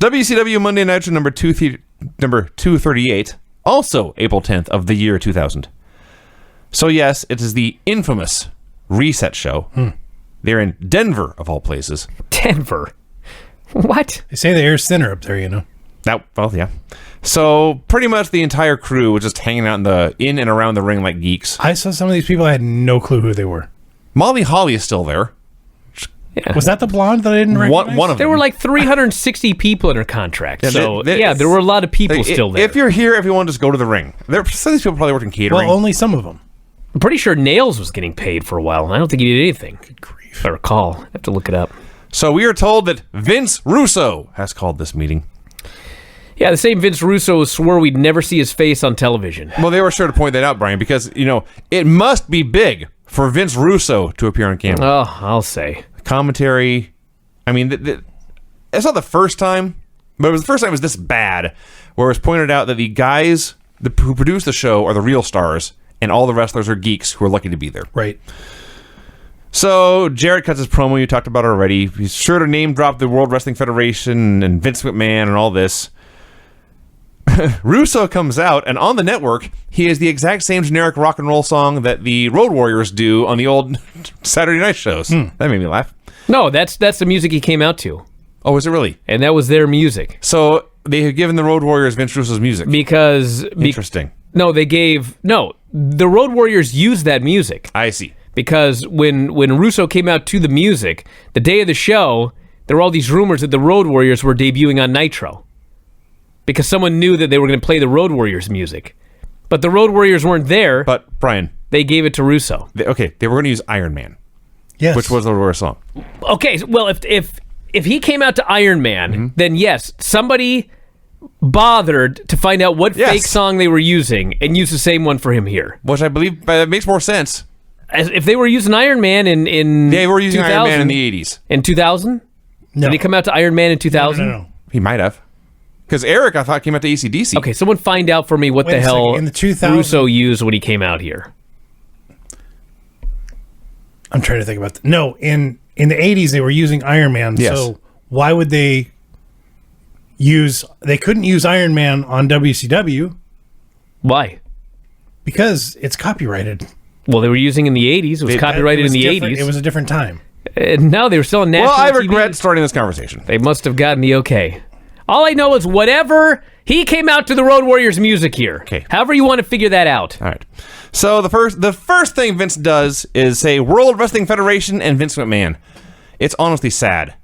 WCW Monday Nitro number 238, also April 10th of the year 2000. So yes, it is the infamous Reset show. They're in Denver, of all places. Denver? What? They say the air's thinner up there, you know. Well, yeah. So pretty much the entire crew was just hanging out in and around the ring like geeks. I saw some of these people. I had no clue who they were. Molly Holly is still there. Yeah. Was that the blonde that I didn't recognize? One of them. There were like 360 people in her contract. Yeah, so, there were a lot of people still there. If you're here, everyone just go to the ring. Some of these people probably worked in catering. Well, only some of them. I'm pretty sure Nails was getting paid for a while, and I don't think he did anything. Good grief. If I recall. I have to look it up. So we are told that Vince Russo has called this meeting. Yeah, the same Vince Russo swore we'd never see his face on television. Well, they were sure to point that out, Brian, because, it must be big for Vince Russo to appear on camera. Oh, I'll say. Commentary. I mean, it's not the first time, but it was the first time it was this bad, where it was pointed out that the guys who produce the show are the real stars, and all the wrestlers are geeks who are lucky to be there. Right. So Jarrett cuts his promo you talked about already. He's sure to name drop the World Wrestling Federation and Vince McMahon and all this. Russo comes out, and on the network, he has the exact same generic rock and roll song that the Road Warriors do on the old Saturday night shows. That made me laugh. No, that's the music he came out to. Oh, is it really? And that was their music. So they have given the Road Warriors Vince Russo's music. Interesting. The Road Warriors used that music. I see. Because when Russo came out to the music, the day of the show, there were all these rumors that the Road Warriors were debuting on Nitro. Because someone knew that they were going to play the Road Warriors music. But the Road Warriors weren't there. But, Brian. They gave it to Russo. They were going to use Iron Man. Yes. Which was the Road Warriors song. Okay, well, if he came out to Iron Man, then yes, somebody bothered to find out what fake song they were using and use the same one for him here. Which I believe makes more sense. As if they were using Iron Man in they were using Iron Man in the 80s. In 2000? No. Did he come out to Iron Man in 2000? No. He might have. Because Eric, I thought, came out to AC/DC. Okay, someone find out for me what the hell in the 2000s, Russo used when he came out here. I'm trying to think about that. No, in the 80s, they were using Iron Man. Yes. So why would they they couldn't use Iron Man on WCW? Why? Because it's copyrighted. Well, they were using in the 80s. It was copyrighted in the 80s. It was a different time. No, they were still on national TV. Well, I TV. regret starting this conversation. They must have gotten the okay. All I know is whatever, he came out to the Road Warriors music here. Okay. However you want to figure that out. All right. So the first thing Vince does is say World Wrestling Federation and Vince McMahon. It's honestly sad,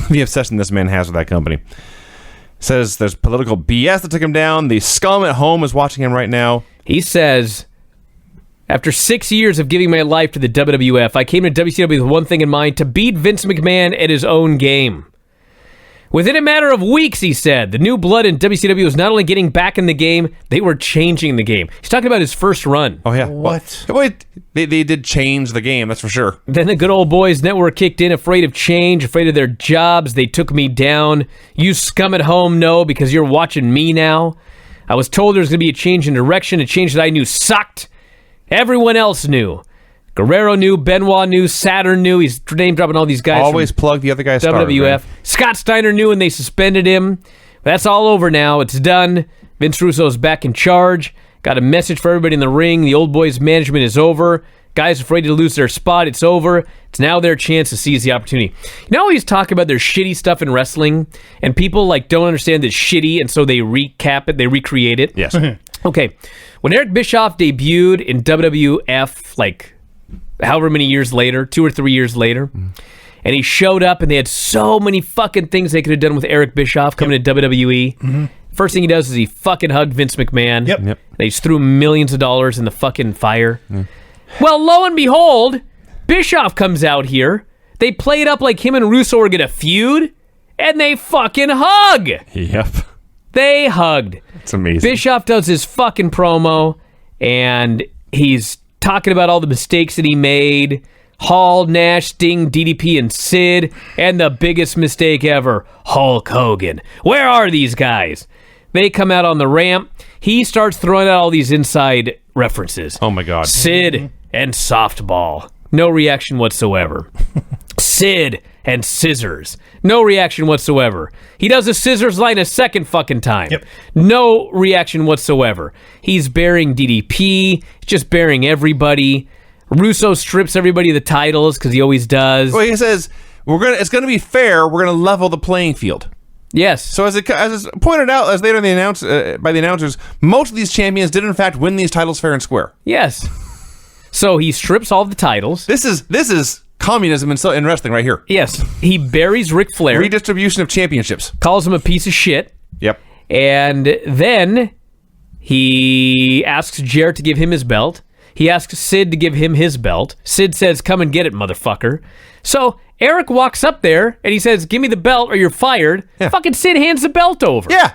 the obsession this man has with that company. Says there's political BS that took him down. The scum at home is watching him right now. He says, after 6 years of giving my life to the WWF, I came to WCW with one thing in mind, to beat Vince McMahon at his own game. Within a matter of weeks, he said, the new blood in WCW was not only getting back in the game, they were changing the game. He's talking about his first run. Oh, yeah. What? Well, wait, they did change the game, that's for sure. Then the good old boys network kicked in, afraid of change, afraid of their jobs. They took me down. You scum at home know because you're watching me now. I was told there was going to be a change in direction, a change that I knew sucked. Everyone else knew. Guerrero knew, Benoit knew, Saturn knew. He's name-dropping all these guys. Always plug the other guy's WWF. Scott Steiner knew and they suspended him. That's all over now. It's done. Vince Russo's back in charge. Got a message for everybody in the ring. The old boys' management is over. Guys afraid to lose their spot. It's over. It's now their chance to seize the opportunity. You know, he's talking about their shitty stuff in wrestling, and people don't understand that shitty, and so they recap it, they recreate it. Yes. Okay. When Eric Bischoff debuted in WWF, however many years later, 2 or 3 years later, and he showed up and they had so many fucking things they could have done with Eric Bischoff coming to WWE. First thing he does is he fucking hugged Vince McMahon. Yep. They just threw millions of dollars in the fucking fire. Well, lo and behold, Bischoff comes out here. They play it up like him and Russo are going to feud, and they fucking hug. Yep. They hugged. It's amazing. Bischoff does his fucking promo, and he's talking about all the mistakes that he made. Hall, Nash, Sting, DDP, and Sid. And the biggest mistake ever, Hulk Hogan. Where are these guys? They come out on the ramp. He starts throwing out all these inside references. Oh, my God. Sid and softball. No reaction whatsoever. Sid and scissors. No reaction whatsoever. He does a scissors line a second fucking time. Yep. No reaction whatsoever. He's burying DDP, just burying everybody. Russo strips everybody of the titles because he always does. Well, he says it's gonna be fair. We're gonna level the playing field. Yes. So as is pointed out as later in the by the announcers, most of these champions did in fact win these titles fair and square. Yes. So he strips all the titles. This is communism in wrestling right here. Yes. He buries Ric Flair. Redistribution of championships. Calls him a piece of shit. Yep. And then he asks Jarrett to give him his belt. He asks Sid to give him his belt. Sid says, "Come and get it, motherfucker." So Eric walks up there and he says, "Give me the belt or you're fired." Yeah. Fucking Sid hands the belt over. Yeah.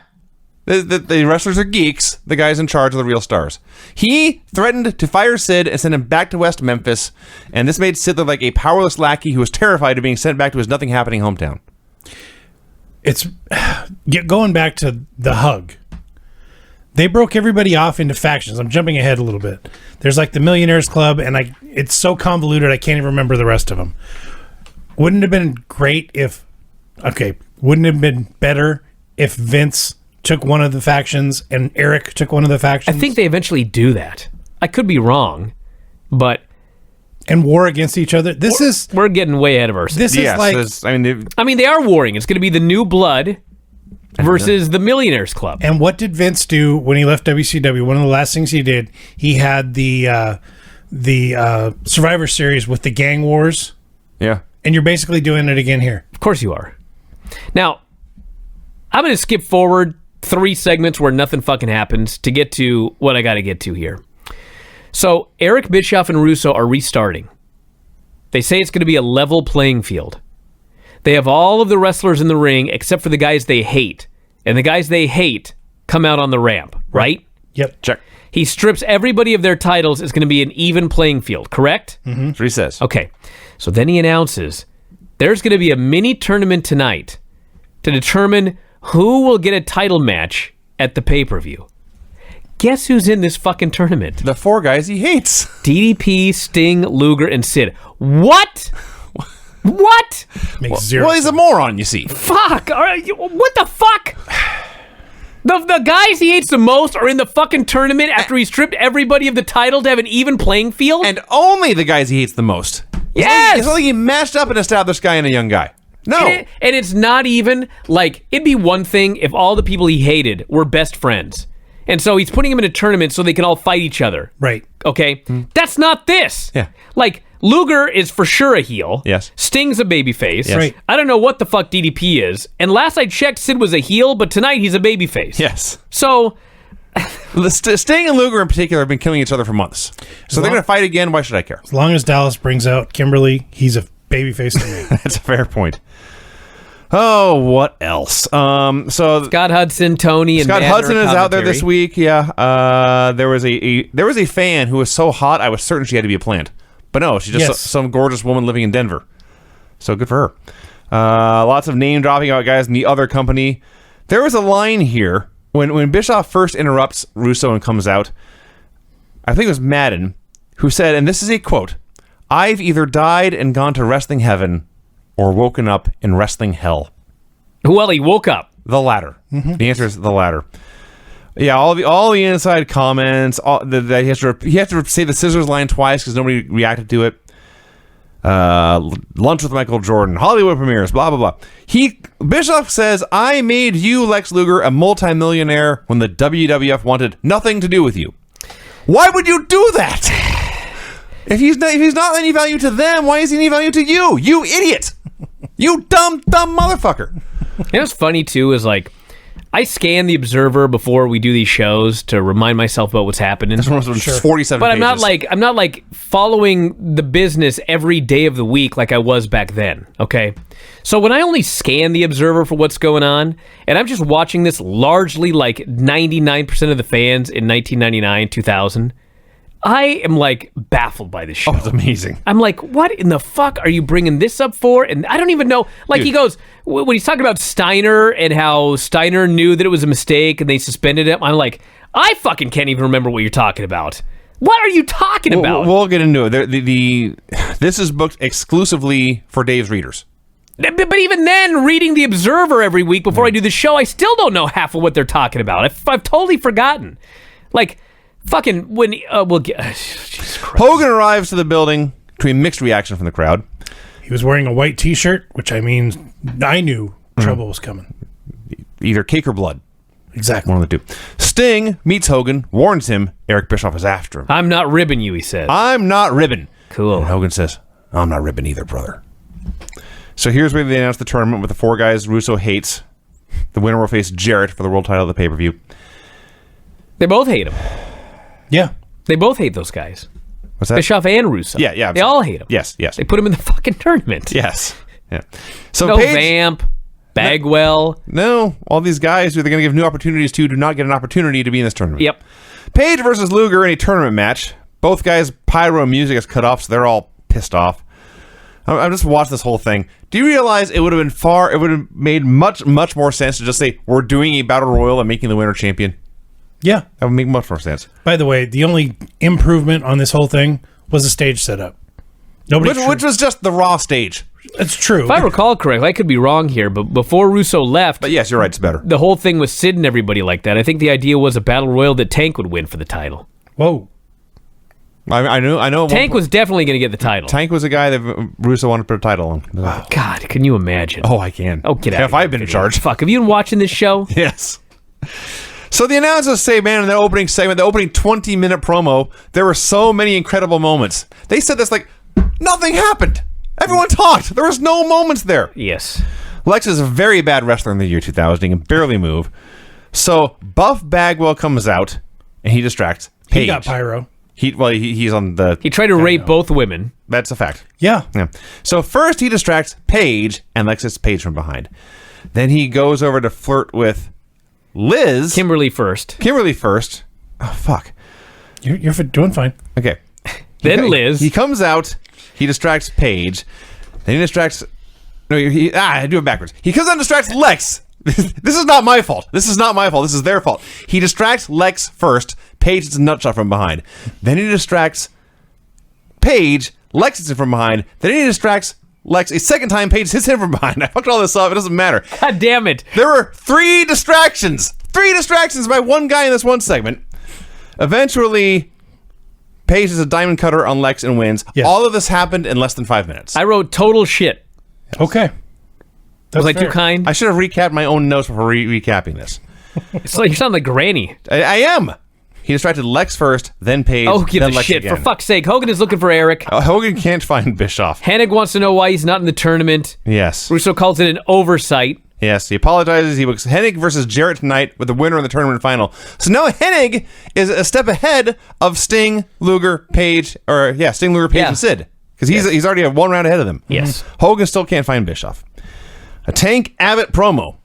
The wrestlers are geeks. The guys in charge are the real stars. He threatened to fire Sid and send him back to West Memphis, and this made Sid look like a powerless lackey who was terrified of being sent back to his nothing-happening hometown. It's going back to the hug. They broke everybody off into factions. I'm jumping ahead a little bit. There's like the Millionaires Club, and it's so convoluted I can't even remember the rest of them. Wouldn't it have been great if... Okay, wouldn't it have been better if Vince took one of the factions and Eric took one of the factions? I think they eventually do that. I could be wrong, but... And war against each other? We're getting way ahead of ourselves. This is like... I mean, they are warring. It's going to be the New Blood versus the Millionaires Club. And what did Vince do when he left WCW? One of the last things he did, he had the Survivor Series with the gang wars. Yeah. And you're basically doing it again here. Of course you are. Now, I'm going to skip forward 3 segments where nothing fucking happens to get to what I got to get to here. So, Eric Bischoff and Russo are restarting. They say it's going to be a level playing field. They have all of the wrestlers in the ring except for the guys they hate. And the guys they hate come out on the ramp, right? Yep. Check. He strips everybody of their titles. It's going to be an even playing field, correct? Mm-hmm. That's what he says. Okay. So then he announces there's going to be a mini tournament tonight to determine who will get a title match at the pay-per-view. Guess who's in this fucking tournament? The 4 guys he hates. DDP, Sting, Luger, and Sid. What? What? Makes zero Well, he's a moron, you see. Fuck. All right, what the fuck? The guys he hates the most are in the fucking tournament after he stripped everybody of the title to have an even playing field? And only the guys he hates the most. Yes! It's not like he matched up an established guy and a young guy. No. And it's not even, like, it'd be one thing if all the people he hated were best friends. And so he's putting them in a tournament so they can all fight each other. Right. Okay? That's not this. Yeah. Like, Luger is for sure a heel. Yes. Sting's a babyface. Yes. Right. I don't know what the fuck DDP is. And last I checked, Sid was a heel, but tonight he's a babyface. Yes. So, Sting and Luger in particular have been killing each other for months. So they're going to fight again. Why should I care? As long as Dallas brings out Kimberly, he's a babyface to me. That's a fair point. Oh, what else? So Scott Hudson, Tony, and Scott Matt Hudson are is out there commentary. this week. Yeah. There was a fan who was so hot I was certain she had to be a plant, but no, she's just some gorgeous woman living in Denver. So good for her. Lots of name dropping about guys in the other company. There was a line here when Bischoff first interrupts Russo and comes out. I think it was Madden who said, and this is a quote: "I've either died and gone to wrestling heaven, or woken up in wrestling hell." Well, he woke up. The latter. The answer is the latter. Yeah, all the inside comments. He has to say the scissors line twice because nobody reacted to it. Lunch with Michael Jordan, Hollywood premieres, blah blah blah. Bischoff says, "I made you, Lex Luger, a multimillionaire when the WWF wanted nothing to do with you." Why would you do that? If he's not any value to them, why is he any value to you? You idiot! You dumb motherfucker! You know what's funny too is like I scan the Observer before we do these shows to remind myself about what's happening. Sure. 47 But pages. I'm not like following the business every day of the week like I was back then. Okay, so when I only scan the Observer for what's going on, and I'm just watching this largely like 99% of the fans in 1999, 2000. I am like baffled by this show. Oh, it's amazing. I'm like, what in the fuck are you bringing this up for? And I don't even know. Like, Dude. he goes, when he's talking about Steiner and how Steiner knew that it was a mistake and they suspended him, I'm like, I fucking can't even remember what you're talking about. What are you talking about? We'll get into it. This is booked exclusively for Dave's readers. But even then, reading the Observer every week before I do the show, I still don't know half of what they're talking about. I've totally forgotten. Like, fucking, when, we'll get, Jesus Christ. Hogan arrives to the building to a mixed reaction from the crowd. He was wearing a white T-shirt, which I knew trouble was coming. Either cake or blood. Exactly. One of the two. Sting meets Hogan, warns him Eric Bischoff is after him. I'm not ribbing you, he says. I'm not ribbing. Cool. And Hogan says, I'm not ribbing either, brother. So here's where they announce the tournament with the 4 guys Russo hates. The winner will face Jarrett for the world title of the pay-per-view. They both hate him. Yeah. They both hate those guys. What's that? Bischoff and Russo. Yeah. They all hate him. Yes. They put him in the fucking tournament. Yes. Yeah. So No Paige, Vamp, Bagwell. No, all these guys who they're going to give new opportunities to do not get an opportunity to be in this tournament. Yep. Paige versus Luger in a tournament match. Both guys' pyro music is cut off, so they're all pissed off. I'm just watching this whole thing. Do you realize it would have made much more sense to just say, we're doing a battle royal and making the winner champion? Yeah. That would make much more sense. By the way, the only improvement on this whole thing was the stage setup. Which was just the Raw stage. It's true. If I recall correctly, I could be wrong here, but before Russo left, But yes, you're right, it's better. the whole thing was Sid and everybody like that. I think the idea was a battle royal that Tank would win for the title. Whoa. I know. Tank was definitely going to get the title. Tank was a guy that Russo wanted to put a title on. Wow. God, can you imagine? Oh, I can. Oh, get out Yeah, of if here, I've been in video. charge. Fuck, have you been watching this show? Yes. So the announcers say, man, in the opening segment, the opening 20-minute promo, there were so many incredible moments. They said this like, nothing happened. Everyone talked. There was no moments there. Yes. Lex is a very bad wrestler in the year 2000. He can barely move. So Buff Bagwell comes out, and he distracts Paige. He got pyro. He's on the... He tried to rape both women. That's a fact. Yeah. Yeah. So first he distracts Paige, and Lex hits Paige from behind. Then he goes over to flirt with Liz. Kimberly first. Oh, fuck. You're doing fine. Okay. Then Liz. He comes out. He distracts Paige. Then he distracts... No, I do it backwards. He comes out and distracts Lex. This is not my fault. This is their fault. He distracts Lex first. Paige hits a nutshot from behind. Then he distracts Paige. Lex hits him from behind. Then he distracts Lex a second time. Paige hits him from behind. I fucked all this up. It doesn't matter. God damn it. There were 3 distractions. 3 distractions by one guy in this one segment. Eventually, Paige is a diamond cutter on Lex and wins. Yes. All of this happened in less than 5 minutes. I wrote total shit. Okay. Was I fair. too kind? I should have recapped my own notes before recapping this. It's like you sound like Granny. I am. He distracted Lex first, then Paige, Oh, give then a Lex shit. again. For fuck's sake. Hogan is looking for Eric. Hogan can't find Bischoff. Hennig wants to know why he's not in the tournament. Yes. Russo calls it an oversight. Yes, he apologizes. He books Hennig versus Jarrett tonight with the winner in the tournament final. So now Hennig is a step ahead of Sting, Luger, Paige, Sting, Luger, Paige, Yeah. and Sid. Because he's already 1 round ahead of them. Yes. Hogan still can't find Bischoff. A Tank Abbott promo.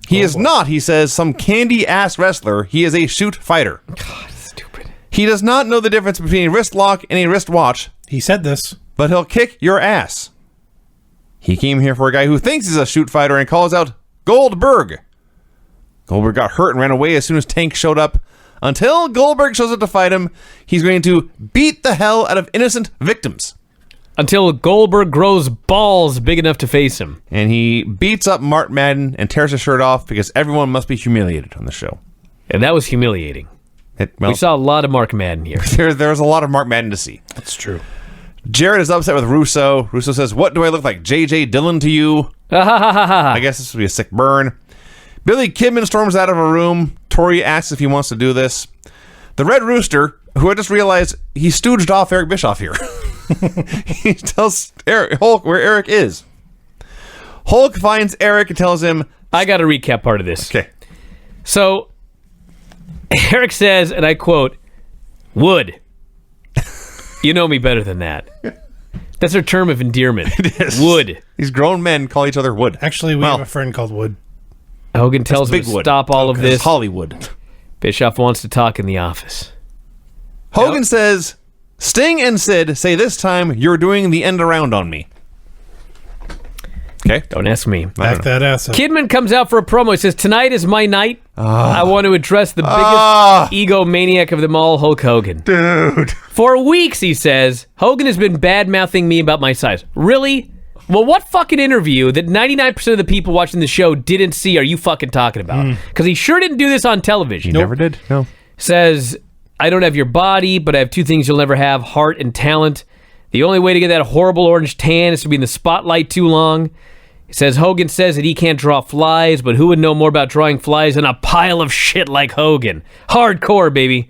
He is not, he says, some candy-ass wrestler. He is a shoot fighter. God, stupid. He does not know the difference between a wrist lock and a wrist watch, He said this. but he'll kick your ass. He came here for a guy who thinks he's a shoot fighter and calls out Goldberg. Goldberg got hurt and ran away as soon as Tank showed up. Until Goldberg shows up to fight him, he's going to beat the hell out of innocent victims. Until Goldberg grows balls big enough to face him. And he beats up Mark Madden and tears his shirt off because everyone must be humiliated on the show. And that was humiliating. We saw a lot of Mark Madden here. There's a lot of Mark Madden to see. That's true. Jarrett is upset with Russo. Russo says, "What do I look like, J.J. Dillon to you?" I guess this would be a sick burn. Billy Kidman storms out of a room. Tori asks if he wants to do this. The Red Rooster, who I just realized he stooged off Eric Bischoff here. He tells Hulk where Eric is. Hulk finds Eric and tells him, I got to recap part of this. okay, So, Eric says, and I quote, "Wood. You know me better than that." That's her term of endearment. It is. Wood. These grown men call each other Wood. Actually, we have a friend called Wood. Hogan tells him Big to Wood. stop all of this. Hollywood. Bischoff wants to talk in the office. Hogan Yep. says, Sting and Sid say this time you're doing the end around on me. Okay. Don't ask me. Back that ass up. Kidman comes out for a promo. He says, "Tonight is my night. I want to address the biggest egomaniac of them all, Hulk Hogan." Dude. For weeks, he says, Hogan has been bad-mouthing me about my size. Really? Well, what fucking interview that 99% of the people watching the show didn't see are you fucking talking about? Because he sure didn't do this on television. Never did? No. Says, I don't have your body, but I have two things you'll never have, heart and talent. The only way to get that horrible orange tan is to be in the spotlight too long. He says, Hogan says that he can't draw flies, but who would know more about drawing flies than a pile of shit like Hogan? Hardcore, baby.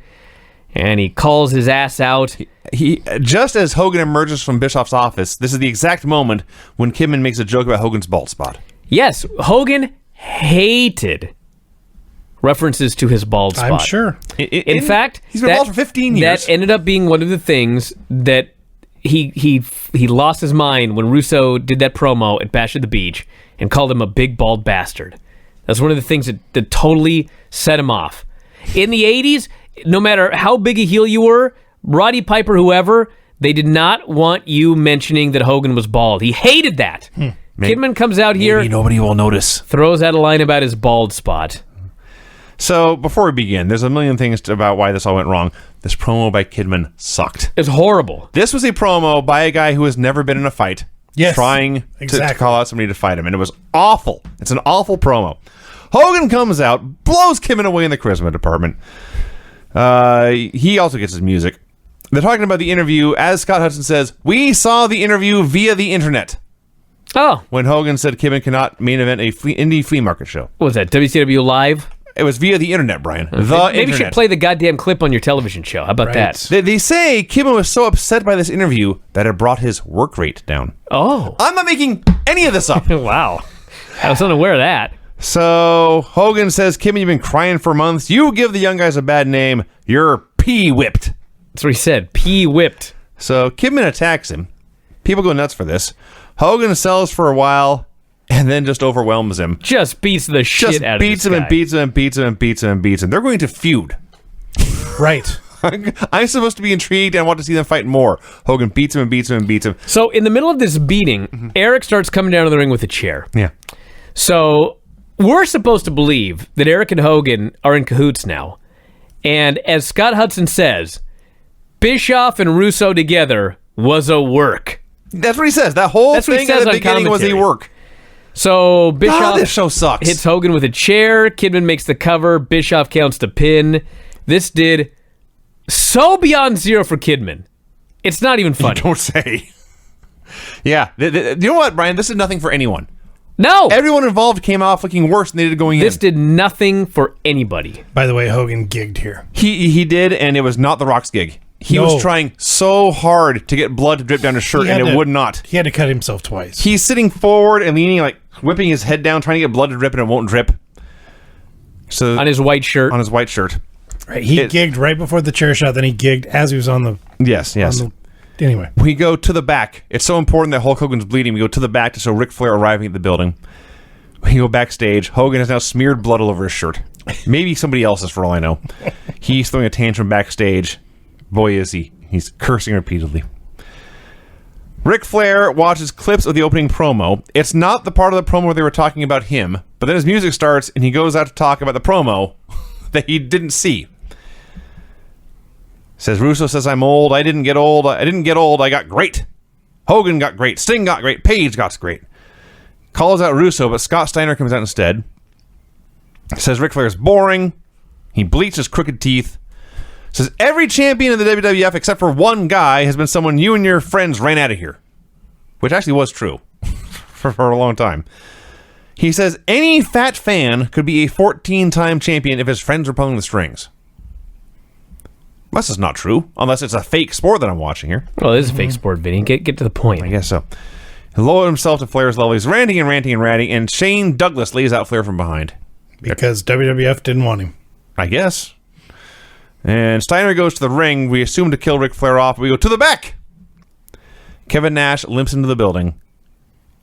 And he calls his ass out. He just as Hogan emerges from Bischoff's office, this is the exact moment when Kidman makes a joke about Hogan's bald spot. Yes, Hogan hated references to his bald spot. I'm sure. In fact, he's been bald for 15 years. That ended up being one of the things that he lost his mind when Russo did that promo at Bash at the Beach and called him a big bald bastard. That's one of the things that totally set him off. In the 80s, no matter how big a heel you were, Roddy Piper, whoever, they did not want you mentioning that Hogan was bald. He hated that. Kidman comes out here. Maybe nobody will notice. Throws out a line about his bald spot. So, before we begin, there's a million things about why this all went wrong. This promo by Kidman sucked. It's horrible. This was a promo by a guy who has never been in a fight. Yes, trying exactly. to call out somebody to fight him. And it was awful. It's an awful promo. Hogan comes out, blows Kidman away in the charisma department. He also gets his music. They're talking about the interview. As Scott Hudson says, we saw the interview via the internet. Oh. When Hogan said Kidman cannot main event a indie flea market show. What was that, WCW Live? It was via the internet, Brian. Maybe you should play the goddamn clip on your television show. How about that? They say Kidman was so upset by this interview that it brought his work rate down. Oh. I'm not making any of this up. Wow. I was unaware of that. So Hogan says, Kidman, you've been crying for months. You give the young guys a bad name. You're pee-whipped. That's what he said. Pee-whipped. So Kidman attacks him. People go nuts for this. Hogan sells for a while and then just overwhelms him. Just beats the shit out of beats this him guy. and beats him and beats him and beats him and beats him. They're going to feud. Right. I'm supposed to be intrigued and want to see them fight more. Hogan beats him and beats him and beats him. So in the middle of this beating, Eric starts coming down to the ring with a chair. Yeah. So we're supposed to believe that Eric and Hogan are in cahoots now. And as Scott Hudson says, Bischoff and Russo together was a work. That's what he says. That whole thing at the beginning was a work. So Bischoff this show sucks. hits Hogan with a chair. Kidman makes the cover. Bischoff counts to pin. This did so beyond zero for Kidman. It's not even funny. Don't say. Yeah. You know what, Brian? This is nothing for anyone. No. Everyone involved came off looking worse than they did going in. This did nothing for anybody. By the way, Hogan gigged here. He did, and it was not The Rock's gig. He was trying so hard to get blood to drip down his shirt, and it would not. He had to cut himself twice. He's sitting forward and leaning, like whipping his head down, trying to get blood to drip, and it won't drip. So On his white shirt. On his white shirt. Right. He gigged right before the chair shot, then he gigged as he was on the... Yes. Anyway. We go to the back. It's so important that Hulk Hogan's bleeding. We go to the back to show Ric Flair arriving at the building. We go backstage. Hogan has now smeared blood all over his shirt. Maybe somebody else's, for all I know. He's throwing a tantrum backstage. Boy, is he. He's cursing repeatedly. Ric Flair watches clips of the opening promo. It's not the part of the promo where they were talking about him, but then his music starts, and he goes out to talk about the promo that he didn't see. Says, Russo says, I'm old. I didn't get old. I got great. Hogan got great. Sting got great. Page got great. Calls out Russo, but Scott Steiner comes out instead. Says Ric Flair's boring. He bleached his crooked teeth. Says every champion in the WWF except for one guy has been someone you and your friends ran out of here. Which actually was true for a long time. He says any fat fan could be a 14-time champion if his friends were pulling the strings. This is not true, unless it's a fake sport that I'm watching here. Well, it is a fake sport, Vinny. Get to the point. I guess so. He lowered himself to Flair's level. He's ranting and ranting and ranting, and Shane Douglas lays out Flair from behind. Because WWF didn't want him. I guess. And Steiner goes to the ring. We assume to kill Ric Flair off. We go to the back. Kevin Nash limps into the building.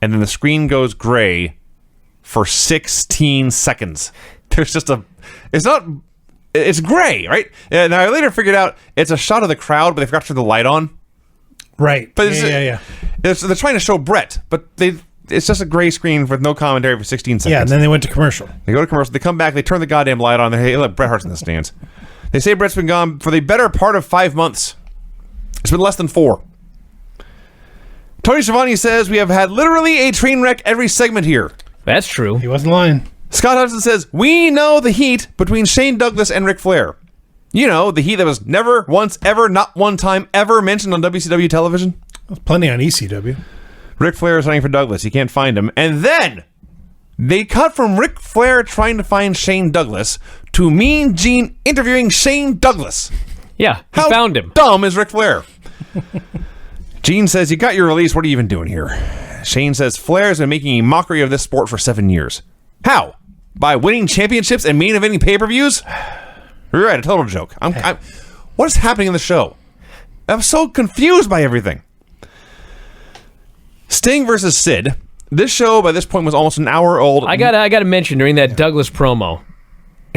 And then the screen goes gray for 16 seconds. There's just a... It's gray, right? And I later figured out it's a shot of the crowd, but they forgot to turn the light on. Right. But yeah. They're trying to show Brett, but it's just a gray screen with no commentary for 16 seconds. Yeah, and then they went to commercial. They go to commercial. They come back. They turn the goddamn light on. Hey, look, Bret Hart's in the stands. They say Bret's been gone for the better part of 5 months. It's been less than 4. Tony Schiavone says we have had literally a train wreck every segment here. That's true. He wasn't lying. Scott Hudson says, we know the heat between Shane Douglas and Ric Flair. You know, the heat that was never, once, ever, not one time, ever mentioned on WCW television. There's plenty on ECW. Ric Flair is hunting for Douglas. He can't find him. And then they cut from Ric Flair trying to find Shane Douglas to Mean Gene interviewing Shane Douglas. Yeah, he How found him. dumb is Ric Flair? Gene says, you got your release. What are you even doing here? Shane says, Flair has been making a mockery of this sport for 7 years. How? By winning championships and main eventing pay-per-views? You're right, a total joke. What is happening in the show? I'm so confused by everything. Sting versus Sid. This show, by this point, was almost an hour old. I gotta mention, during that Douglas promo,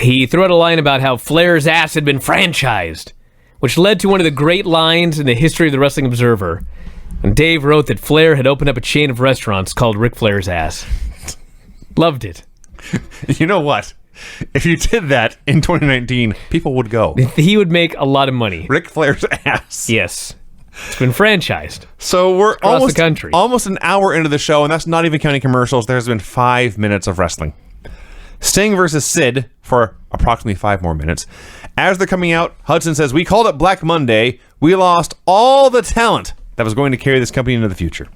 he threw out a line about how Flair's ass had been franchised, which led to one of the great lines in the history of the Wrestling Observer. And Dave wrote that Flair had opened up a chain of restaurants called Ric Flair's Ass. Loved it. You know what? If you did that in 2019, people would go. He would make a lot of money. Ric Flair's ass. Yes. It's been franchised. So we're across the country. Almost an hour into the show, and that's not even counting commercials. There's been 5 minutes of wrestling. Sting versus Sid for approximately 5 more minutes. As they're coming out, Hudson says, we called it Black Monday. We lost all the talent that was going to carry this company into the future.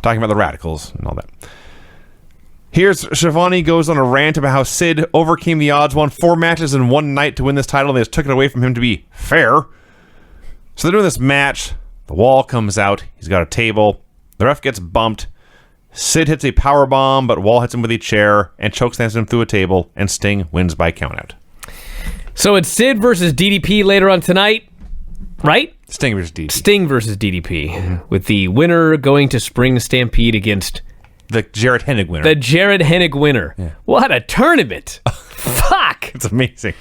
Talking about the Radicals and all that. Here's Schiavone goes on a rant about how Sid overcame the odds, won 4 matches in one night to win this title, and they just took it away from him to be fair. So they're doing this match. The wall comes out. He's got a table. The ref gets bumped. Sid hits a power bomb, but Wall hits him with a chair and chokeslams him through a table, and Sting wins by countout. So it's Sid versus DDP later on tonight, right? Sting versus DDP. Sting versus DDP, with the winner going to Spring Stampede against the Jarrett Hennig winner. The Jarrett Hennig winner. Yeah. What a tournament. Fuck. It's amazing.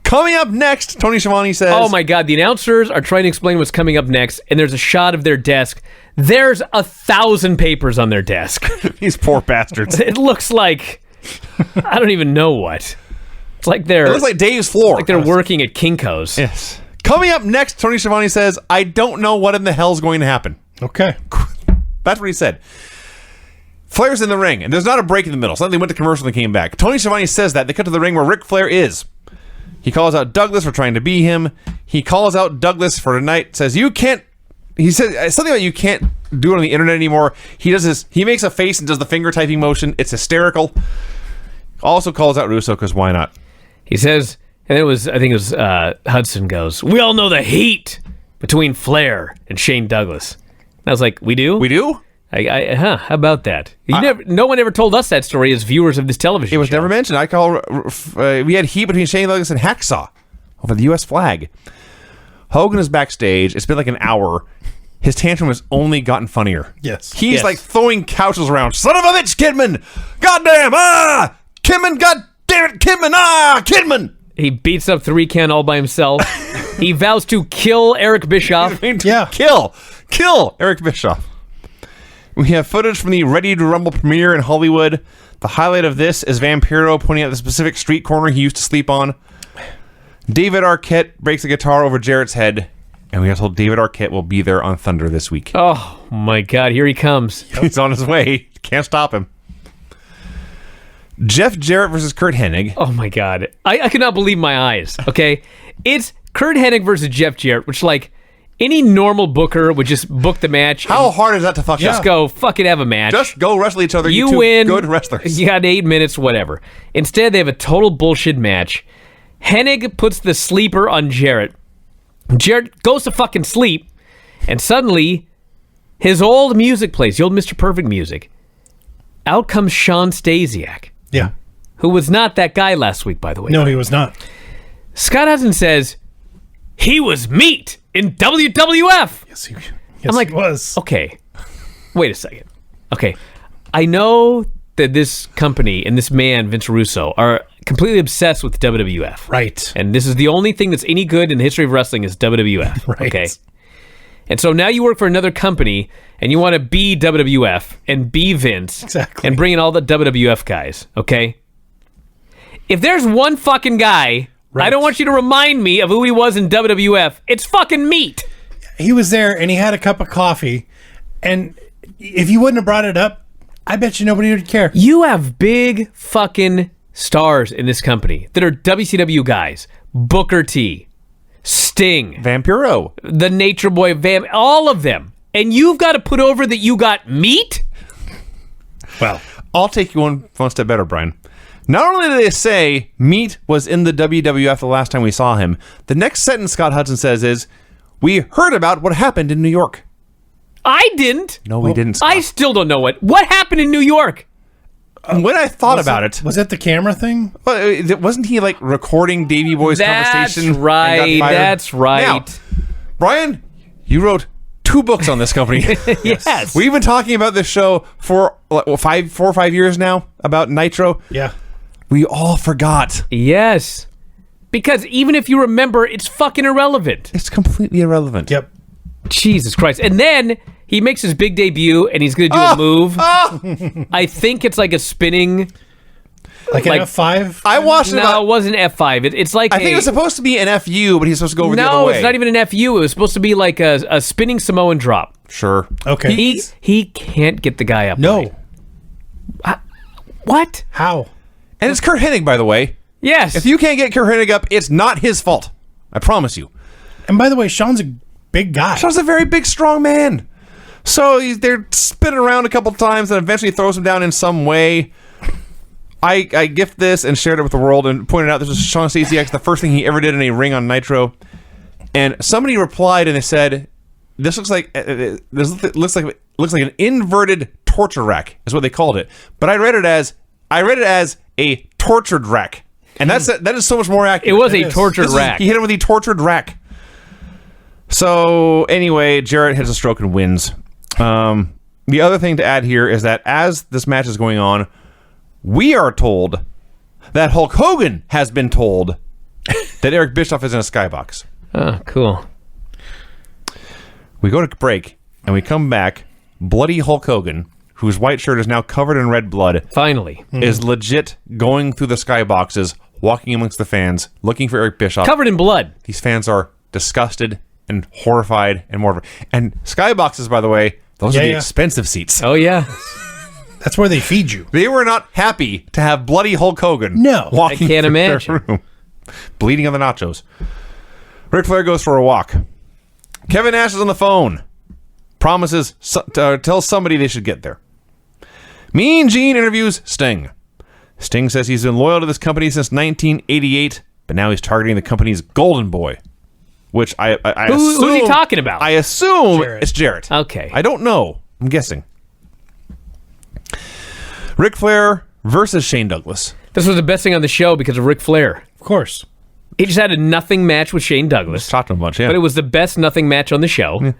Coming up next, Tony Schiavone says... Oh my God, the announcers are trying to explain what's coming up next, and there's a shot of their desk. There's 1,000 papers on their desk. These poor bastards. It looks like... I don't even know what. It's like they're... It looks like Dave's floor. Like they're working at Kinko's. Yes. Coming up next, Tony Schiavone says, I don't know what in the hell's going to happen. Okay. That's what he said. Flair's in the ring, and there's not a break in the middle. Suddenly they went to commercial and came back. Tony Schiavone says that. They cut to the ring where Ric Flair is. He calls out Douglas for trying to be him. He calls out Douglas for tonight, says, you can't... He says something about you can't do it on the internet anymore. He does this... He makes a face and does the finger typing motion. It's hysterical. Also calls out Russo, because why not? He says... And I think it was Hudson goes, we all know the heat between Flair and Shane Douglas. And I was like, we do? We do? How about that? No one ever told us that story as viewers of this television show. It was never mentioned. We had heat between Shane Douglas and Hacksaw over the U.S. flag. Hogan is backstage. It's been like an hour. His tantrum has only gotten funnier. Yes. He's like throwing couches around. Son of a bitch, Kidman! Goddamn! Kidman! God damn it, Kidman! Kidman! He beats up 3-Can all by himself. He vows to kill Eric Bischoff. Kill Eric Bischoff. We have footage from the Ready to Rumble premiere in Hollywood. The highlight of this is Vampiro pointing out the specific street corner he used to sleep on. David Arquette breaks a guitar over Jarrett's head, and we are told David Arquette will be there on Thunder this week. Oh my God, here he comes. He's on his way. Can't stop him. Jeff Jarrett versus Curt Hennig. Oh my God. I could not believe my eyes, okay? It's Curt Hennig versus Jeff Jarrett, which like any normal booker would just book the match. How hard is that to fuck Just go fucking have a match. Just go wrestle each other. You two win. Good wrestlers. You got 8 minutes, whatever. Instead, they have a total bullshit match. Hennig puts the sleeper on Jarrett. Jarrett goes to fucking sleep, and suddenly his old music plays, the old Mr. Perfect music. Out comes Sean Stasiak. Yeah. Who was not that guy last week, by the way. No, he was not. Scott Hudson says, he was meat in WWF. Yes, he was. Okay, wait a second. Okay, I know that this company and this man, Vince Russo, are completely obsessed with WWF. Right. And this is the only thing that's any good in the history of wrestling is WWF. Right. Okay. And so now you work for another company and you want to be WWF and be Vince. Exactly. And bring in all the WWF guys, okay? If there's one fucking guy, right, I don't want you to remind me of who he was in WWF. It's fucking meat. He was there and he had a cup of coffee And if you wouldn't have brought it up, I bet you nobody would care. You have big fucking stars in this company that are WCW guys. Booker T, Sting, Vampiro. the Nature Boy, all of them. And you've got to put over that you got meat? Well, I'll take you one step better, Brian. Not only did they say Meat was in the WWF the last time we saw him, the next sentence Scott Hudson says is, we heard about what happened in New York. I didn't. No, we didn't, Scott. I still don't know what happened in New York. When I thought about it... Was that the camera thing? Well, wasn't he like recording Davey Boy's conversation? That's right. Now, Brian, you wrote 2 books on this company. Yes. We've been talking about this show for 4 or 5 years now, about Nitro. Yeah. We all forgot. Yes. Because even if you remember, it's fucking irrelevant. It's completely irrelevant. Yep. Jesus Christ. And then he makes his big debut and he's going to do a move. I think it's like a spinning... Like an F5? I watched it. No, it wasn't F5. It's like I think it was supposed to be an FU, but he's supposed to go over the other No, way. it's not even an FU. It was supposed to be like a spinning Samoan drop. Sure. Okay. He can't get the guy up. No. Right. What? How? And it's Kurt Hennig, by the way. Yes. If you can't get Kurt Hennig up, it's not his fault. I promise you. And by the way, Sean's a big guy. Sean's a very big, strong man. So they're spinning around a couple times and eventually throws him down in some way. I gift this and shared it with the world and pointed out this was Sean Stasiak, the first thing he ever did in a ring on Nitro. And somebody replied and they said, "This looks like an inverted torture rack," is what they called it. But I read it as a tortured rack, and that is so much more accurate. It was a tortured rack. He hit him with a tortured rack. So anyway, Jarrett hits a stroke and wins. The other thing to add here is that as this match is going on, we are told that Hulk Hogan has been told that Eric Bischoff is in a skybox. Oh, cool. We go to break, and we come back. Bloody Hulk Hogan, whose white shirt is now covered in red blood, Finally. is legit going through the skyboxes, walking amongst the fans, looking for Eric Bischoff. Covered in blood. These fans are disgusted and horrified and more. And skyboxes, by the way, those are the expensive seats. Oh, yeah. That's where they feed you. They were not happy to have bloody Hulk Hogan walking I can't through their imagine. room, bleeding on the nachos. Ric Flair goes for a walk. Kevin Nash is on the phone. Promises tells somebody they should get there. Mean Gene interviews Sting. Sting says he's been loyal to this company since 1988, but now he's targeting the company's golden boy. Which I Who's assume... he talking about? I assume Jarrett. it's Jarrett. Okay. I don't know. I'm guessing. Ric Flair versus Shane Douglas. This was the best thing on the show because of Ric Flair. Of course. He just had a nothing match with Shane Douglas. Talked to him a bunch, yeah. But it was the best nothing match on the show. Yeah.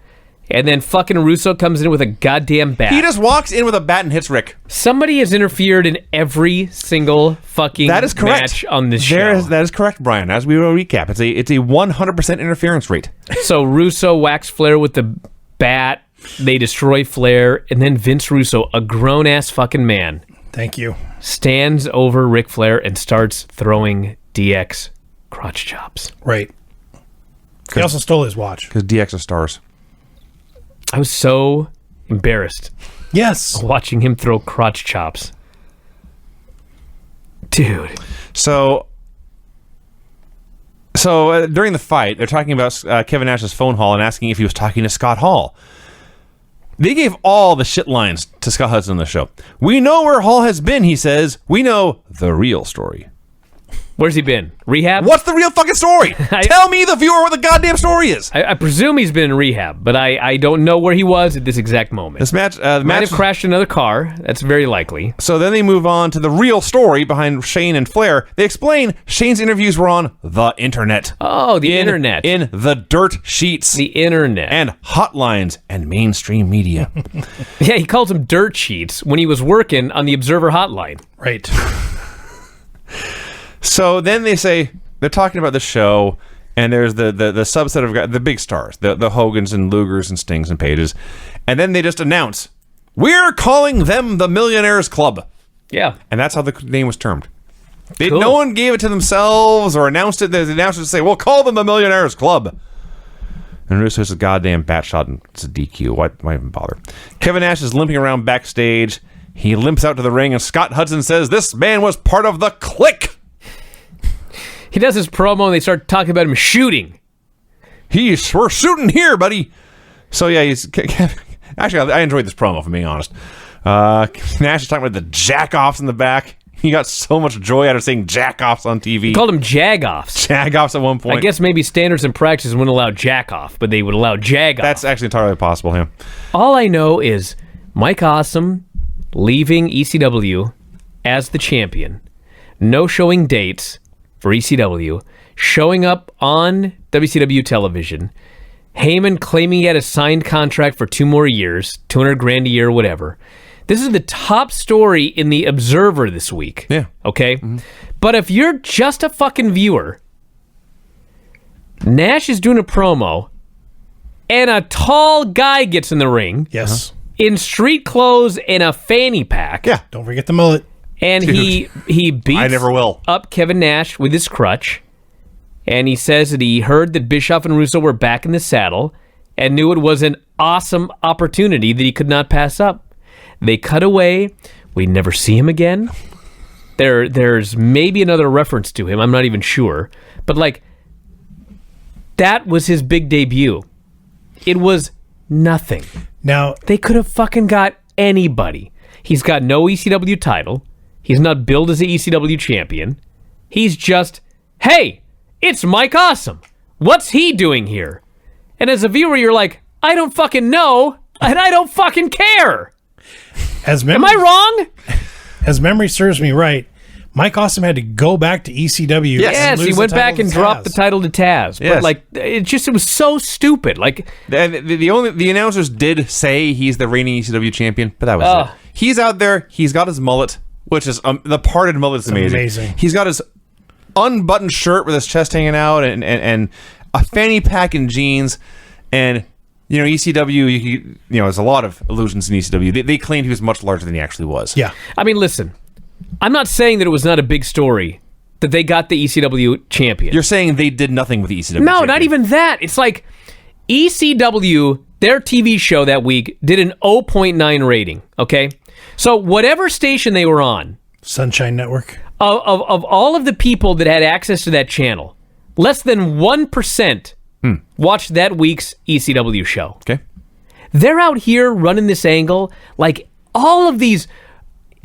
And then fucking Russo comes in with a goddamn bat. He just walks in with a bat and hits Rick. Somebody has interfered in every single fucking That is correct. match on this show. That is correct, Brian. As we will recap, it's a 100% interference rate. So Russo whacks Flair with the bat. They destroy Flair. And then Vince Russo, a grown-ass fucking man, Thank you. stands over Ric Flair and starts throwing DX crotch chops. Right. He also stole his watch. Because DX are stars. I was so embarrassed Yes. watching him throw crotch chops. Dude. So during the fight, they're talking about Kevin Nash's phone call and asking if he was talking to Scott Hall. They gave all the shit lines to Scott Hudson on the show. We know where Hall has been, he says. We know the real story. Where's he been? Rehab? What's the real fucking story? Tell me, the viewer, what the goddamn story is. I presume he's been in rehab, but I don't know where he was at this exact moment. This match, Might have crashed another car. That's very likely. So then they move on to the real story behind Shane and Flair. They explain Shane's interviews were on the internet. Oh, the internet. In the dirt sheets. The internet. And hotlines and mainstream media. Yeah, he calls them dirt sheets when he was working on the Observer hotline. Right. So then they say, they're talking about the show, and there's the subset of guys, the big stars, the Hogans and Lugers and Stings and Pages. And then they just announce, we're calling them the Millionaires Club. Yeah. And that's how the name was termed. Cool. No one gave it to themselves or announced it. They announced it to say, we'll call them the Millionaires Club. And Russo hits a goddamn bat shot, and it's a DQ. Why even bother? Kevin Nash is limping around backstage. He limps out to the ring, and Scott Hudson says, "This man was part of the Clique." He does his promo, and they start talking about him shooting. We're shooting here, buddy. So, yeah, actually, I enjoyed this promo, if I'm being honest. Nash is talking about the jack-offs in the back. He got so much joy out of saying jack-offs on TV. He called them jag-offs. Jag-offs at one point. I guess maybe standards and practices wouldn't allow jack-off, but they would allow jag-off. That's actually entirely possible, yeah. All I know is Mike Awesome leaving ECW as the champion, no showing dates for ECW, showing up on WCW television, Heyman claiming he had a signed contract for 2 more years, $200,000 a year, whatever. This is the top story in the Observer this week. Yeah. Okay? Mm-hmm. But if you're just a fucking viewer, Nash is doing a promo, and a tall guy gets in the ring. Yes. In street clothes and a fanny pack. Yeah. Don't forget the mullet. And he beats I never will. up Kevin Nash with his crutch. And he says that he heard that Bischoff and Russo were back in the saddle and knew it was an awesome opportunity that he could not pass up. They cut away. We never see him again. There's maybe another reference to him. I'm not even sure. But, like, that was his big debut. It was nothing. Now, They could have fucking got anybody. He's got no ECW title. He's not billed as the ECW champion. He's just, hey, it's Mike Awesome. What's he doing here? And as a viewer, you're like, I don't fucking know, and I don't fucking care. Am I wrong? As memory serves me right, Mike Awesome had to go back to ECW. Yes, he went back and dropped the title to Taz. Yes. But like, it was so stupid. Like, the announcers did say he's the reigning ECW champion, but that was it. He's out there. He's got his mullet, which is the parted mullet is amazing. He's got his unbuttoned shirt with his chest hanging out, and a fanny pack and jeans, and. ECW, there's a lot of illusions in ECW. They claimed he was much larger than he actually was. Yeah. I mean, listen, I'm not saying that it was not a big story that they got the ECW champion. You're saying they did nothing with the ECW No, champion. not even that. It's like ECW, their TV show that week, did an 0.9 rating, okay? So whatever station they were on, Sunshine Network. Of all of the people that had access to that channel, less than 1% watched that week's ECW show. Okay. They're out here running this angle like all of these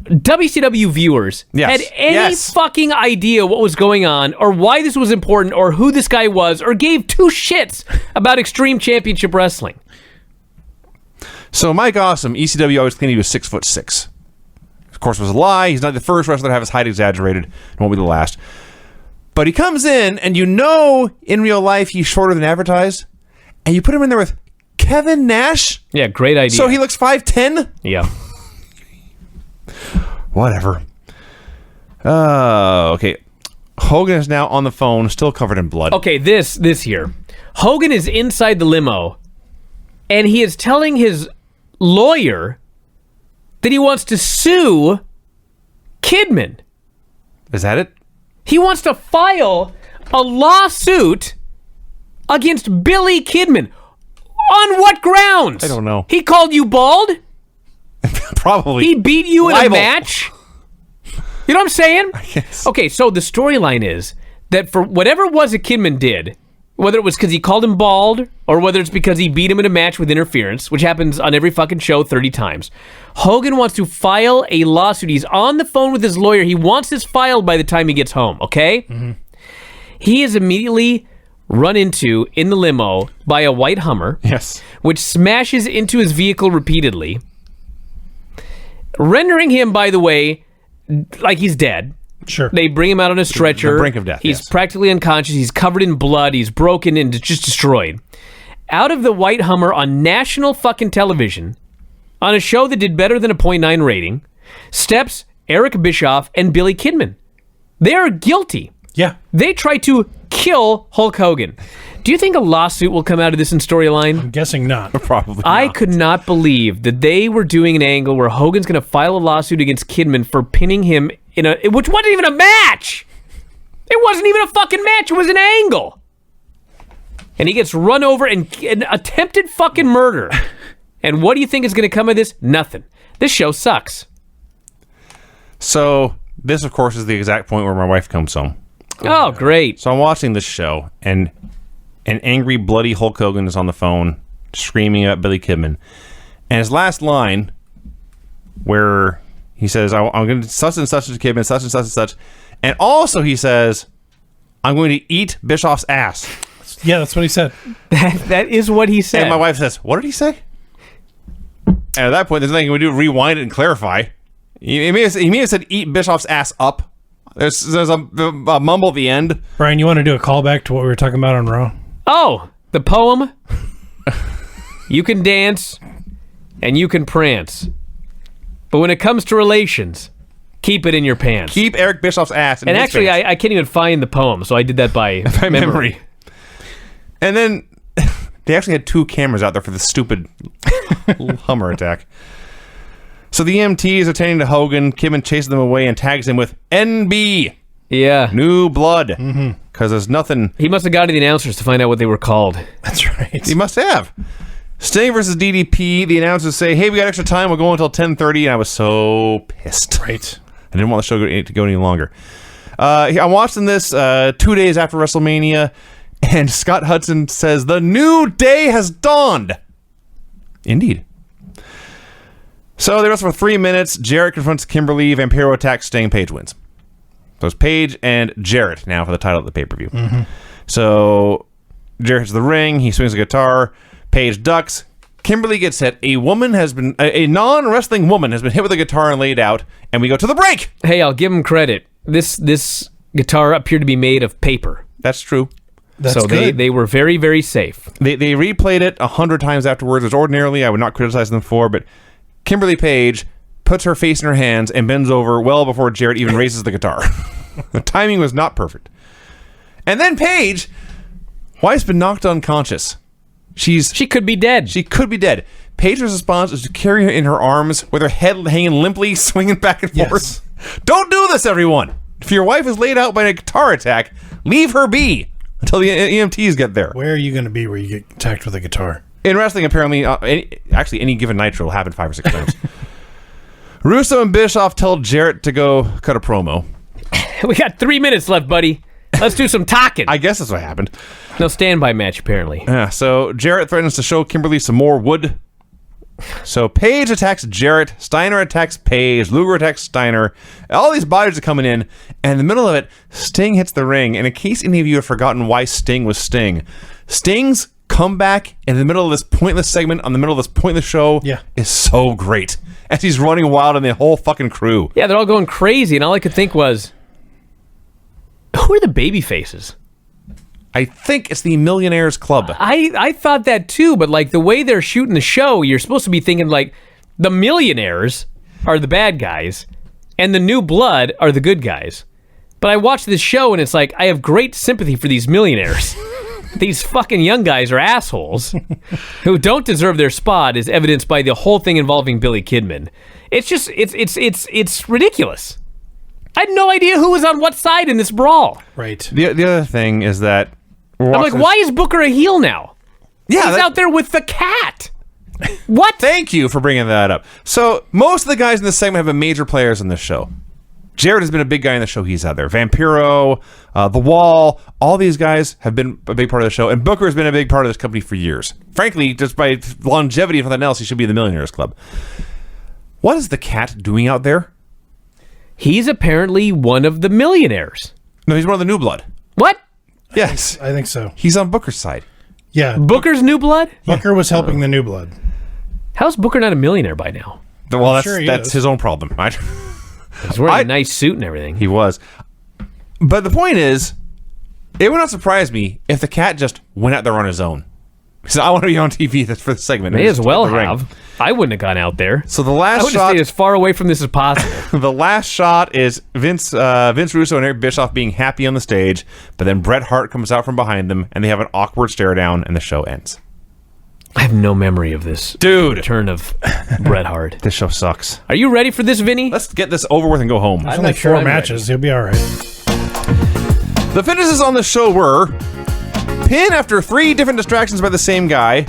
WCW viewers had any fucking idea what was going on or why this was important or who this guy was or gave 2 shits about Extreme Championship Wrestling. So Mike Awesome, ECW always claimed he was 6'6". Of course, it was a lie. He's not the first wrestler to have his height exaggerated, and won't be the last. But he comes in, and in real life he's shorter than advertised, and you put him in there with Kevin Nash? Yeah, great idea. So he looks 5'10"? Yeah. Whatever. Okay. Hogan is now on the phone, still covered in blood. Okay, this here. Hogan is inside the limo, and he is telling his lawyer that he wants to sue Kidman. Is that it? He wants to file a lawsuit against Billy Kidman. On what grounds? I don't know. He called you bald? Probably. He beat you in a Libel. match? You know what I'm saying? Yes. Okay, so the storyline is that for whatever it was that Kidman did, whether it was because he called him bald or whether it's because he beat him in a match with interference, which happens on every fucking show 30 times, Hogan wants to file a lawsuit. He's on the phone with his lawyer. He wants this filed by the time he gets home, okay? Mm-hmm. He is immediately run into in the limo by a white Hummer, Yes. which smashes into his vehicle repeatedly, rendering him, by the way, like he's dead. Sure. They bring him out on a stretcher. The brink of death, He's yes. practically unconscious. He's covered in blood. He's broken and just destroyed. Out of the white Hummer on national fucking television, on a show that did better than a 0.9 rating, steps Eric Bischoff and Billy Kidman. They are guilty. Yeah. They tried to kill Hulk Hogan. Do you think a lawsuit will come out of this in storyline? I'm guessing not. Probably I not. could not believe that they were doing an angle where Hogan's going to file a lawsuit against Kidman for pinning him which wasn't even a match. It wasn't even a fucking match. It was an angle. and he gets run over and attempted fucking murder. And what do you think is going to come of this? Nothing. This show sucks. So this, of course, is the exact point where my wife comes home. Oh, great. So I'm watching this show, and an angry, bloody Hulk Hogan is on the phone screaming at Billy Kidman. And his last line, where he says, I'm going to such and such to Kidman, such and such and such. And also he says, I'm going to eat Bischoff's ass. Yeah, that's what he said. That is what he said. And my wife says, what did he say? And at that point, there's nothing we do to rewind it and clarify. He may have said, eat Bischoff's ass up. There's a mumble at the end. Brian, you want to do a callback to what we were talking about on Raw? Oh, the poem. You can dance and you can prance. But when it comes to relations, keep it in your pants. Keep Eric Bischoff's ass in and his actually, pants. I can't even find the poem, so I did that by memory. And then they actually had 2 cameras out there for the stupid Hummer attack. So the EMT is attending to Hogan. Kidman chases them away and tags him with NB. Yeah. New blood. Because there's nothing. He must have gone to the announcers to find out what they were called. That's right. He must have. Sting versus DDP. The announcers say, hey, we got extra time. We'll go until 10:30. And I was so pissed. Right. I didn't want the show to go any longer. I'm watching this 2 days after WrestleMania. And Scott Hudson says, the new day has dawned. Indeed. So they wrestle for 3 minutes. Jarrett confronts Kimberly. Vampiro attacks Sting. Paige wins. So it's Paige and Jarrett now for the title of the pay-per-view. So Jarrett hits the ring. He swings a guitar. Paige ducks. Kimberly gets hit. A non-wrestling woman has been hit with a guitar and laid out. And we go to the break. Hey, I'll give him credit. This guitar appeared to be made of paper. That's true. So they were very, very safe. They replayed it 100 times afterwards, which ordinarily I would not criticize them for, but Kimberly Page puts her face in her hands and bends over well before Jarrett even raises the guitar. The timing was not perfect. And then Paige, wife's been knocked unconscious. She could be dead. She could be dead. Paige's response is to carry her in her arms with her head hanging limply, swinging back and forth. Yes. Don't do this, everyone. If your wife is laid out by a guitar attack, leave her be until the EMTs get there. Where are you going to be where you get attacked with a guitar? In wrestling, apparently, any given Nitro will happen 5 or 6 times. Russo and Bischoff tell Jarrett to go cut a promo. We got 3 minutes left, buddy. Let's do some talking. I guess that's what happened. No standby match, apparently. Yeah, so Jarrett threatens to show Kimberly some more wood. So Paige attacks Jarrett. Steiner attacks Paige. Luger attacks Steiner. All these bodies are coming in. And in the middle of it, Sting hits the ring. And in case any of you have forgotten why Sting was Sting, Sting's comeback in the middle of this pointless segment on the middle of this pointless show is so great. As he's running wild on the whole fucking crew. Yeah, they're all going crazy. And all I could think was, who are the baby faces? I think it's the Millionaires Club. I thought that too, but like the way they're shooting the show, you're supposed to be thinking like the Millionaires are the bad guys and the New Blood are the good guys. But I watched this show and it's like I have great sympathy for these millionaires. These fucking young guys are assholes who don't deserve their spot, as evidenced by the whole thing involving Billy Kidman. It's just it's ridiculous. I had no idea who was on what side in this brawl. Right. The other thing is that I'm like, why is Booker a heel now? Yeah, he's out there with the cat. What? Thank you for bringing that up. So most of the guys in this segment have been major players in this show. Jarrett has been a big guy in the show. He's out there. Vampiro, The Wall, all these guys have been a big part of the show. And Booker has been a big part of this company for years. Frankly, just by longevity and nothing else, he should be in the Millionaires Club. What is the cat doing out there? He's apparently one of the millionaires. No, he's one of the New Blood. What? Yes. I think so. He's on Booker's side. Yeah. Booker's New Blood? Booker was helping the New Blood. How's Booker not a millionaire by now? Well, that's his own problem. Right? He's wearing a nice suit and everything. He was. But the point is, it would not surprise me if the cat just went out there on his own. He said, I want to be on TV for the segment. May as well have. I wouldn't have gone out there. So the last I would have stayed as far away from this as possible. The last shot is Vince Russo and Eric Bischoff being happy on the stage, but then Bret Hart comes out from behind them, and they have an awkward stare down, and the show ends. I have no memory of this. Dude. Return of Bret Hart. This show sucks. Are you ready for this, Vinny? Let's get this over with and go home. There's only 4 matches. He'll be all right. The finishes on the show were Pin after 3 different distractions by the same guy.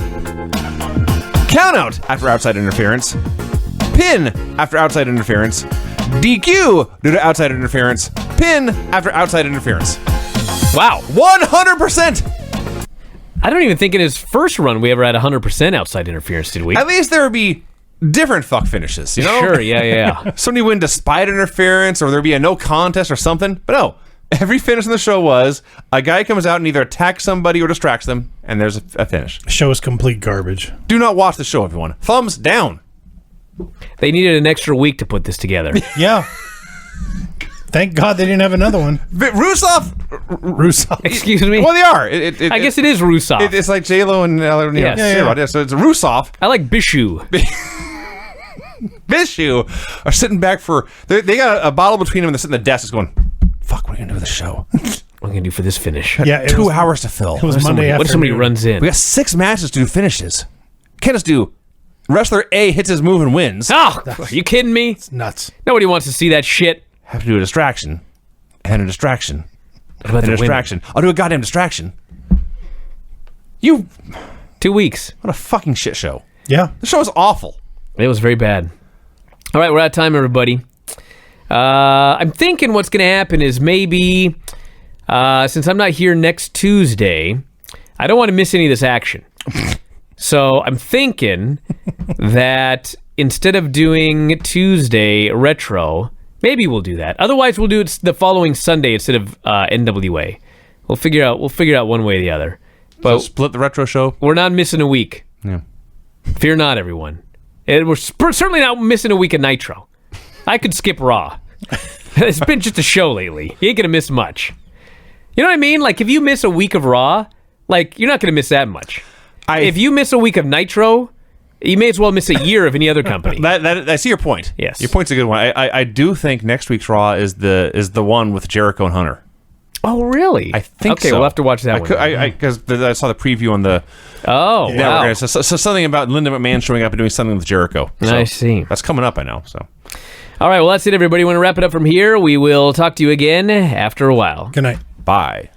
Count out after outside interference. Pin after outside interference. DQ due to outside interference. Pin after outside interference. Wow. 100%! I don't even think in his first run we ever had 100% outside interference, did we? At least there would be different fuck finishes, you know? Sure, yeah. Somebody win despite interference, or there'd be a no contest or something. But no, every finish in the show was a guy comes out and either attacks somebody or distracts them, and there's a finish. The show is complete garbage. Do not watch the show, everyone. Thumbs down. They needed an extra week to put this together. Yeah. Thank God they didn't have another one. Russo. Excuse me? Well, they are. I guess it is Russo. It's like J-Lo and Yes. yeah. So it's Russo. I like Bischoff. Bischoff are sitting back for... They got a bottle between them and they're sitting at the desk just going, fuck, what are we going to do with the show? What are we going to do for this finish? Yeah, it 2 was, hours to fill. it was Monday What if somebody afternoon. runs in? We got 6 matches to do finishes. Can't just do wrestler A hits his move and wins. Oh, are you kidding me? It's nuts. Nobody wants to see that shit. Have to do a distraction. And a distraction. What about And a the distraction. I'll do a goddamn distraction. You... 2 weeks. What a fucking shit show. Yeah. The show is awful. It was very bad. All right, we're out of time, everybody. I'm thinking what's going to happen is maybe, since I'm not here next Tuesday, I don't want to miss any of this action. So I'm thinking that instead of doing Tuesday retro, maybe we'll do that. Otherwise, we'll do it the following Sunday instead of NWA. We'll figure out one way or the other. But So split the retro show. we're not missing a week. Yeah. Fear not, everyone. And we're certainly not missing a week of Nitro. I could skip Raw. It's been just a show lately. You ain't gonna miss much. You know what I mean? Like, if you miss a week of Raw, like, you're not gonna miss that much. If you miss a week of Nitro, you may as well miss a year of any other company. That I see your point. Yes. Your point's a good one. I do think next week's Raw is the one with Jericho and Hunter. Oh, really? I think okay, so. we'll have to watch that one. Because I saw the preview on the Oh, wow. So something about Linda McMahon showing up and doing something with Jericho. So I see. That's coming up, I know. So All right, well, that's it, everybody. We're going to wrap it up from here. We will talk to you again after a while. Good night. bye.